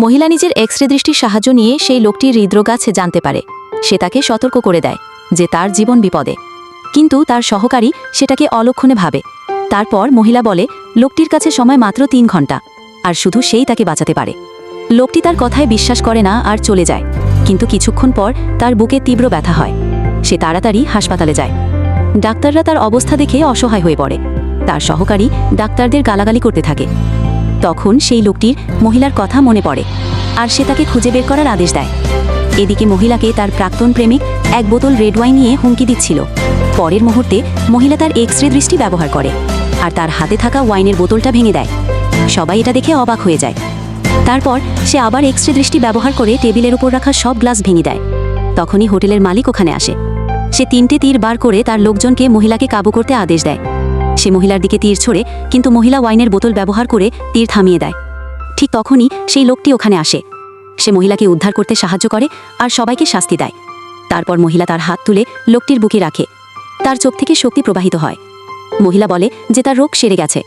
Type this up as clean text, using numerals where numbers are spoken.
মহিলা নিজের X ray দৃষ্টির সাহায্য নিয়ে সেই লোকটির হৃদরোগ আছে জানতে পারে। সে তাকে সতর্ক করে দেয় যে তার জীবন বিপদে, কিন্তু তার সহকারী সেটাকে অলক্ষণে ভাবে। তারপর মহিলা বলে লোকটির কাছে সময় মাত্র 3 ঘন্টা, আর শুধু সেই তাকে বাঁচাতে পারে। লোকটি তার কথায় বিশ্বাস করে না আর চলে যায়, কিন্তু কিছুক্ষণ পর তার বুকে তীব্র ব্যথা হয়। সে তাড়াতাড়ি হাসপাতালে যায়। ডাক্তাররা তার অবস্থা দেখে অসহায় হয়ে পড়ে। তার সহকারী ডাক্তারদের গালাগালি করতে থাকে। তখন সেই লোকটির মহিলার কথা মনে পড়ে, আর সে তাকে খুঁজে বের করার আদেশ দেয়। এদিকে মহিলাকে তার প্রাক্তন প্রেমিক এক বোতল রেড ওয়াইন নিয়ে হুমকি দিচ্ছিল। পরের মুহূর্তে মহিলা তার এক্স রে দৃষ্টি ব্যবহার করে আর তার হাতে থাকা ওয়াইনের বোতলটা ভেঙে দেয়। সবাই এটা দেখে অবাক হয়ে যায়। তারপর সে আবার এক্স রে দৃষ্টি ব্যবহার করে টেবিলের উপর রাখা সব গ্লাস ভেঙে দেয়। তখনই হোটেলের মালিক ওখানে আসে। সে 3টে তীর বার করে তার লোকজনকে মহিলাকে কাবু করতে আদেশ দেয়। সে মহিলার দিকে তীর ছোড়ে, কিন্তু মহিলা ওয়াইনের বোতল ব্যবহার করে তীর থামিয়ে দেয়। ঠিক তখনই সেই লোকটি ওখানে আসে। সে মহিলাকে উদ্ধার করতে সাহায্য করে আর সবাইকে শাস্তি দেয়। তারপর মহিলা তার হাত তুলে লোকটির বুকে রাখে। তার চোখ থেকে শক্তি প্রবাহিত হয়। মহিলা বলে যে তার রোগ সেরে গেছে।